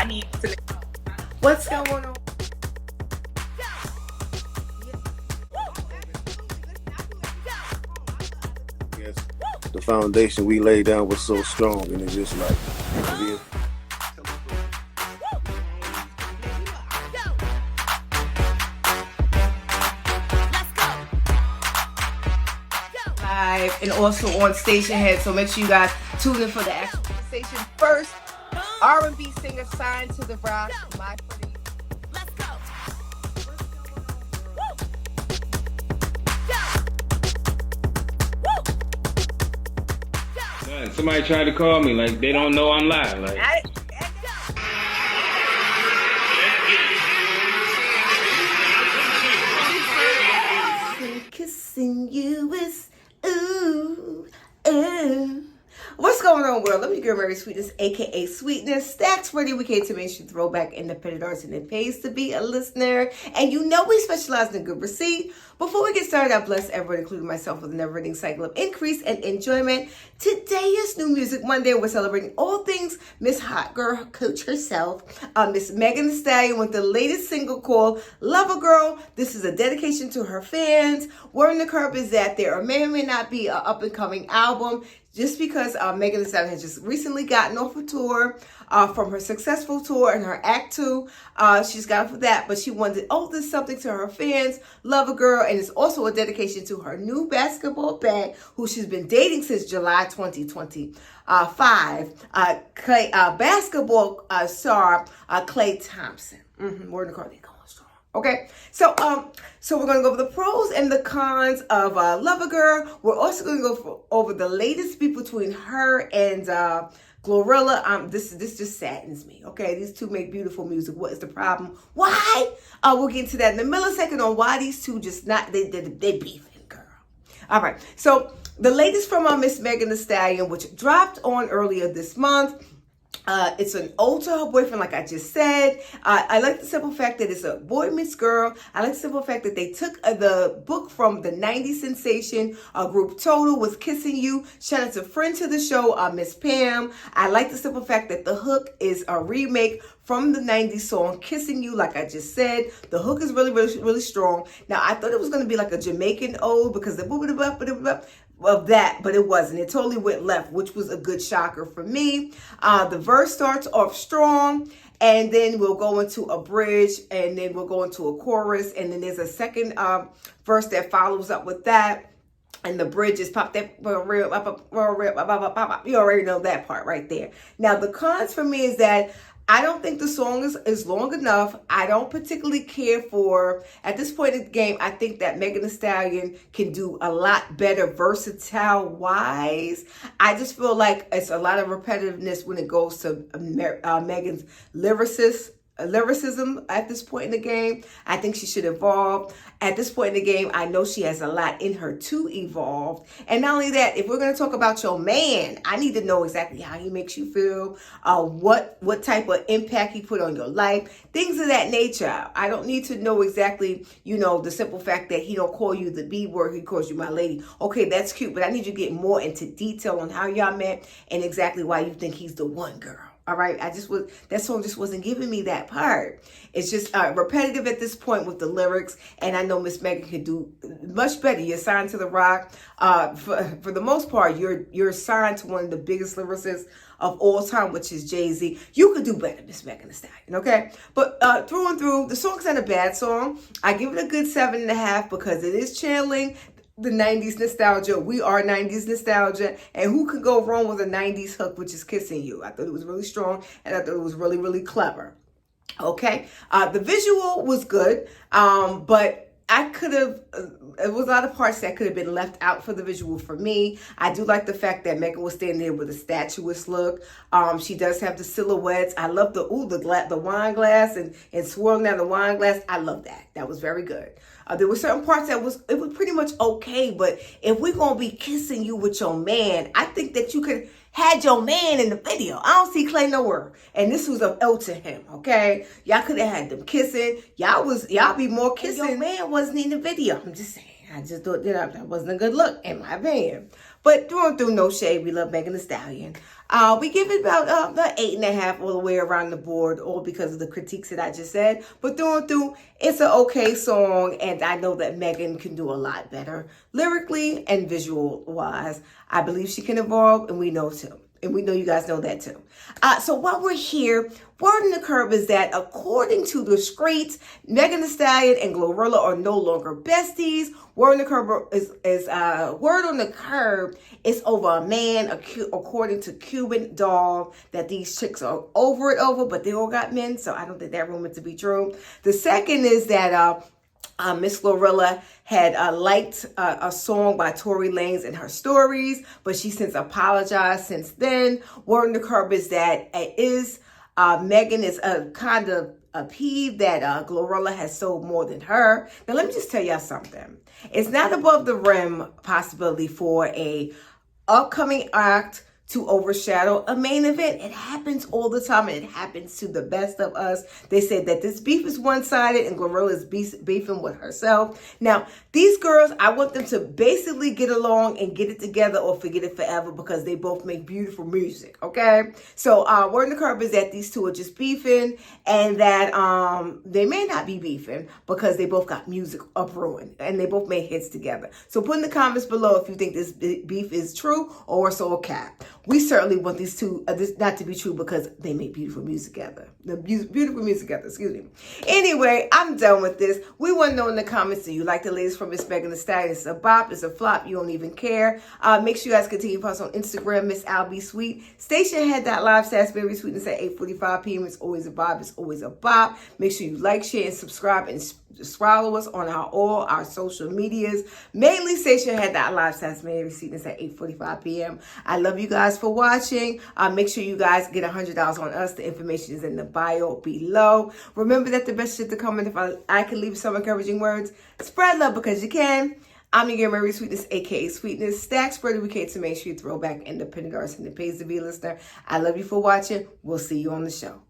I need to. What's going on? Yes, the foundation we laid down was so strong, and it's just like, Live and also on Stationhead, so make sure you guys tune in for the actual station first. R&B singer signed to the rock, my pretty. Let's go. Somebody tried to call me, like they don't know I'm live. Like, kissing you is ooh, ooh. What's going on, world? Let me get Marysweetness, aka Sweetness. Stacks ready. We came to mainstream throwback independent artists, and it pays to be a listener. And you know we specialize in good receipt. Before we get started, I bless everyone, including myself, with a never-ending cycle of increase and enjoyment. Today is New Music Monday, and we're celebrating all things Miss Hot Girl Coach herself, Miss Megantheestallion, with the latest single called Lover Girl. This is a dedication to her fans. Word on the curb is that there may or may not be an up-and-coming album, just because Megantheestallion has just recently gotten off a tour from her successful tour and her Act 2. She's got for that, but she wanted, this is something to her fans, Lover Girl, and it's also a dedication to her new basketball bag, who she's been dating since July 2025, basketball star Klay Thompson. Word in the car, they going strong. Okay, so we're gonna go over the pros and the cons of Lover Girl. We're also gonna go over the latest beef between her and GLORILLA. This just saddens me. Okay, these two make beautiful music. What is the problem? Why? We'll get into that in a millisecond on why these two just not they beefing, girl. All right, so the latest from Miss Megantheestallion, which dropped on earlier this month. It's an ode to her boyfriend, like I just said. I like the simple fact that it's a boy meets girl. I like the simple fact that they took the book from the 90s sensation group Total with Kissing You. Shout out to friend to the show, Miss Pam. I like the simple fact that the hook is a remake from the 90s song Kissing You, like I just said. The hook is really, really, really strong. Now, I thought it was going to be like a Jamaican ode because the of that, but it wasn't. It totally went left, which was a good shocker for me. The verse starts off strong, and then we'll go into a bridge, and then we'll go into a chorus, and then there's a second verse that follows up with that. And the bridge is pop that, you already know that part right there. Now, the cons for me is that I don't think the song is long enough. I don't particularly care for, at this point in the game, I think that Megantheestallion can do a lot better versatile-wise. I just feel like it's a lot of repetitiveness when it goes to Megan's lyricism at this point in the game. I think she should evolve. At this point in the game, I know she has a lot in her to evolve. And not only that, if we're going to talk about your man, I need to know exactly how he makes you feel, what type of impact he put on your life, things of that nature. I don't need to know exactly, the simple fact that he don't call you the B word, he calls you my lady. Okay, that's cute, but I need you to get more into detail on how y'all met and exactly why you think he's the one, girl. All right, that song just wasn't giving me that part. It's just repetitive at this point with the lyrics, and I know Miss Megan can do much better. You're signed to the rock. For the most part, you're signed to one of the biggest lyricists of all time, which is Jay-Z. You could do better, Miss Megantheestallion, okay? But through and through, the song's not a bad song. I give it a good 7.5 because it is channeling the 90s nostalgia. We are 90s nostalgia, and who could go wrong with a 90s hook, which is Kissing You? I thought it was really strong, and I thought it was really, really clever. Okay, the visual was good, but I could have, it was a lot of parts that could have been left out for the visual for me. I do like the fact that Megan was standing there with a statuesque look. She does have the silhouettes. I love the wine glass and swirling down the wine glass. I love that. That was very good. There were certain parts it was pretty much okay, but if we're going to be kissing you with your man, I think that you could had your man in the video. I don't see Klay nowhere. And this was an ode to him, okay? Y'all could have had them kissing. Y'all be more kissing. Your man wasn't in the video. I'm just saying. I just thought that wasn't a good look, in my opinion. But through no shade, we love Megantheestallion. We give it about 8.5 all the way around the board, all because of the critiques that I just said. But through, it's an okay song, and I know that Megan can do a lot better lyrically and visual wise. I believe she can evolve, and we know too. And we know you guys know that too. So while we're here, word on the curb is that according to the streets, Megantheestallion and GLORILLA are no longer besties. Word on the curb is over a man, according to Cuban Doll, that these chicks are over, but they all got men, so I don't think that rumor to be true. The second is that Miss GLORILLA had liked a song by Tory Lanez in her stories, but she since apologized since then. Word on the curb is that Megan is kind of peeved that GLORILLA has sold more than her. Now, let me just tell y'all something. It's not above the rim possibility for a upcoming act to overshadow a main event. It happens all the time, and it happens to the best of us. They said that this beef is one-sided and GLORILLA is beefing with herself. Now, these girls, I want them to basically get along and get it together or forget it forever, because they both make beautiful music, okay? So, word on the curb is that these two are just beefing, and that they may not be beefing because they both got music up-ruined and they both made hits together. So put in the comments below if you think this beef is true or it's all cap. We certainly want these two this not to be true, because they make beautiful music together. Beautiful music together, excuse me. Anyway, I'm done with this. We want to know in the comments, do you like the latest from Miss Megantheestallion? It's a bop, it's a flop, you don't even care. Make sure you guys continue to post on Instagram, Miss Albie Sweet. Stationhead.live / Marysweetness at 8:45 p.m. It's always a vibe, it's always a bop. Make sure you like, share, and subscribe, and follow us on all our social medias, mainly Stationhead.live / Marysweetness at 8:45 p.m. I love you guys for watching. Make sure you guys get $100 on us. The information is in the bio below. Remember that the best shit to comment, if I can leave some encouraging words, spread love because you can. I'm your girl, Marysweetness, aka Sweetness. Stack spreader we to make sure you throw back independent artist and it pays to be a listener. I love you for watching. We'll see you on the show.